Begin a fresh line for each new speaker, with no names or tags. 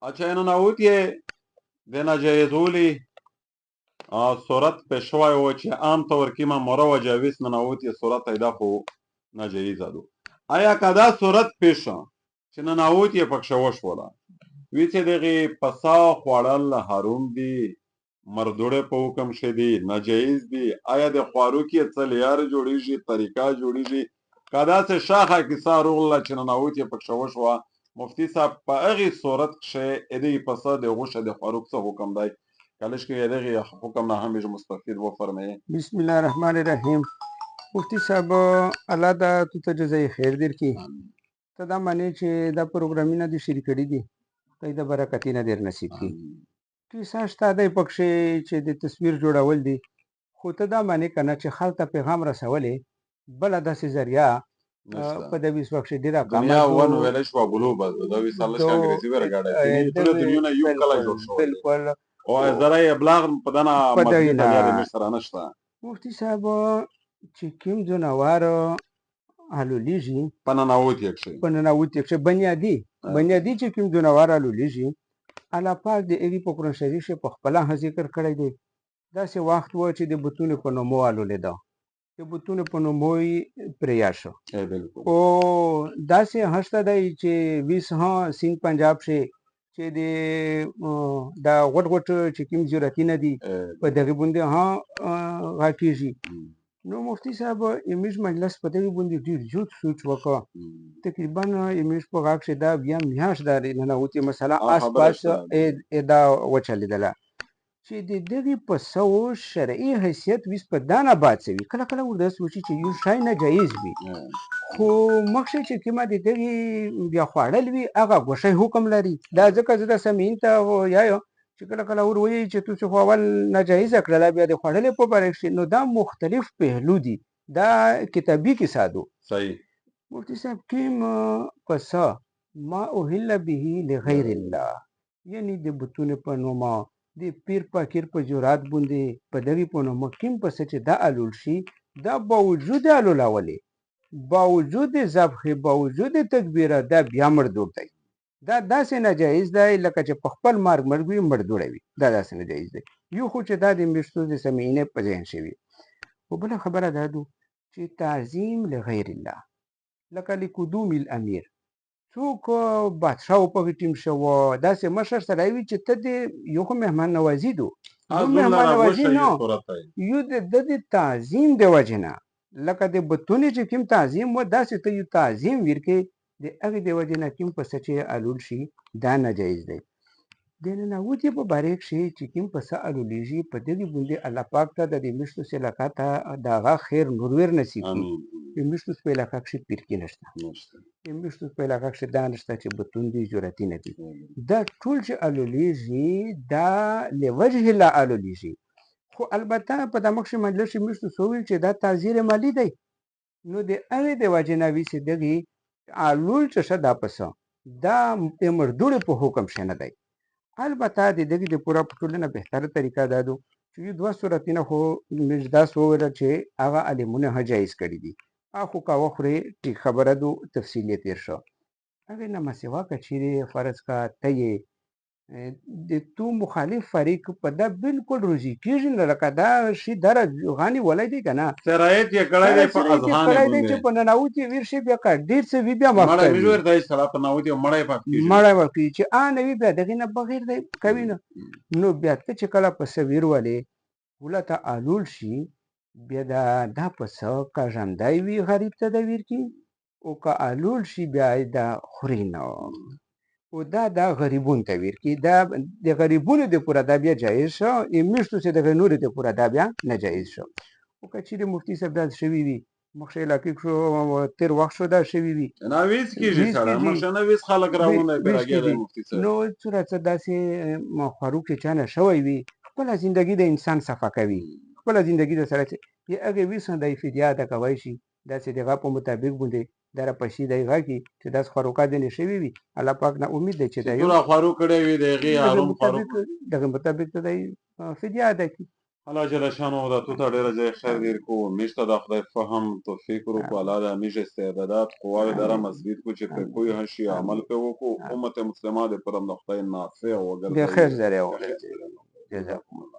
اچھا ننوت یې د ناجایزولي صورت پیش شوی و چې عام طور کې ما مروجه ویس ننوت یې صورت ایدا خو ناجایزه دو آیا که دا صورت پیش چې ننوت یې پکښه وشوله وی چې دغې پسا خوړل حروم دي مردوړې په حکم شه دي ناجایز دي آیا د خوراک یې څه لیار جوړیږي طریقه جوړیږي که داسې شاخه کیسه روغله چې ننوت یې پکښه وشوه مفتی صاحب په هغې صورت کښې دغې پسه د غوښه د خوراک څه حکم دی کالش کې دغې حکم نه هم مستفید وفرمایئ.
بسم الله الرحمن الرحیم. مفتی صاحب الله دا تو ته جزای خیر درکړي. ته دا معنی چې دا پروګرامونه دې شریک کړي دي خدای د برکتونه ډېر نصیب کړي. کیسه شته دی پکښې چې د تصویر جوړول دي خو ته دا معنی که نه چې خلک ته پیغام رسولې بله داسې ذریعه په دویس وکښې ډېره
دنیا ون ویلی شوه ګلوبه د دویس هلش انګریزي ورګاډی ټوله دنیونه یو کلی جوړ شوی
بالکل
او ذرای ابلاغ په دنه مسجد دنیا د مش سره نشته.
مفتی صاحب چې کوم ځناور حلولیږي
په ننوت یې کښې
بنیادي چې کوم ځناور حلولیږي الله پاک د هغې په قرآن شریف په خپله ذکر کړی دی. داسې وخت و چې د بتونو په نومو حلولېده د بتونو په نومو یې پرېیا شو او داسې هشته دی چې ویس ها سیند پنجاب شي چې د دا غټ غټ چې کوم زیارتونه دي په دغې باندې ها غاکېږي. نو مفتی صاحب امیش مجلس په دغې باندې ډېر زیات سوچ وکړه تقریبا امیش په غاښ کښې دا بیا میاشت دا ننوتې مسله آس پاس دا وچلېدله چې د دغې پسه شرعي حیثیت ویس په دا نه باد شوي کله کله ورته سوچي چې یو شی ناجایز وي خو مخکې چې کومه د دغې بیا خوړل وي هغه ګوښی حکم لري. دا ځکه زه د سامعین ته وایو چې کله کله ور وایي چې تاسو خو اول ناجایزه کړله بیا د خوړلې په باره کښې نو دا مختلف پهلو دي دا کتابي کیسه دو.
صحیح
مفتی صاحب کوم پسه ما اهل به لغیر الله یعنی د بتونو په نومه د پیر فقیر په جرات باندې په دغې په نومه کوم پسه چې دا الول شي دا باوجود الولولې باوجود ذبحې باوجود تکبیره دا بیا مردود دی دا داسې ناجایز دی لکه چې په خپل مرګ مرګ وي مردوړی وي دا داسې ناجایز دی. یو خو چې دا د میشتو د سمعینې په ذهن شوي خو بله خبره دا ده چې تعظیم لغیر الله لکه لقدوم الامیر څوک بادشاه وپکې ټیم شوه داسې مشر سړی وي چې ته د یو خو مهمان نوازي دو مهمان نوازي نه یو د تعظیم د وجې نه لکه د بتونې چې کوم تعظیم و داسې ته یو تعظیم ورکې د هغې د وجې نه کوم پسه چې الول شي دا ناجایز دی. د ننوت یې په باره کښې چې کوم پسه الولیږي په دغې باندې الله پاک ته د دې مشتو علاقه ته د هغه خیر نور ور نصیب کړي. د مشتو په علاقه کښې پیرکي نشته د مشتو په علاقه کښې دا نشته چې بتون دي جرتي نه دي دا ټول چې الولیږي دا لوجه الله الولیږي خو البته په دمه کښې مجلس مشتو سوویل چې دا تعزیر مالی دی نو د هغې د وجې نه وي چې دغې الول چې شه دا پسه دا د مردوړې په حکم شه نه دی. البته د دغې د پوره په ټولو نه بهتره طریقه دا ده چې یو دوه صورتونه خو موږ داسې وویله چې هغه عالمونه ها جایز کړي دي خو که وخورې ټیک خبره ده تفصیل یې تېر شو. هغې نه مسوا که چیرې فرض که ته یې د تو مخالف فریق په دا بالکل روزي کېږي نه لکه دا شي دا غانې ولی دی که نه
سرایت یې کړی دی په اذهان
دی چې په ننوت یې ویر شي بیا که ډېر څه وي بیا
مړی
ورکوي چې نه وي بیا دغې نه بغیر دی کوي نه نو بیا ته چې کله پسه ویر ولې وله ته الول شي بیا دا پسه که ژمدی وي غریب ته د ویر کي او که الول شي بیا دا خوري نه او دا غریبون ته ویر کي دا د غریبونو د پوره دا بیا جایز شو میشتو چې دغې نورې د پوره دا بیا ناجایز شو. او که چیرې مفتي صاحب دا شوي وي مخکې علاقې شو تېر وخت شو دا شوي وي
ناویز کېږي سړی مخکې نویز خلک راونه
نو څومره څه داسې خوراک چې چا نه شوی وي خپله زندګي د انسان صفا کوي خپله زندګي د سړی چې هغې ویس نه دی فدیه ادا کوی شي داسې د هغه په مطابق باندې دا راپسې دی هغه کې چې داسې خوراکات ځینې شوي وي الله پاک نه امید دی چې
خوراک کړی وي د هغې
دغه مطابق ته دی فدیه ادا کړي
الله جل شانو دا تو ته ډېره ځای خیر دیر کو میش ته دا خدای فهم توفیق ورکو الله دا میش استعدادات قواوی داره مزید کو چې په پوی هشي عمل په وکړو امت مسلمه د پرم د خدای نافع او
د خیر
وګرځي
ذریعه وګرځي. جزاکم الله.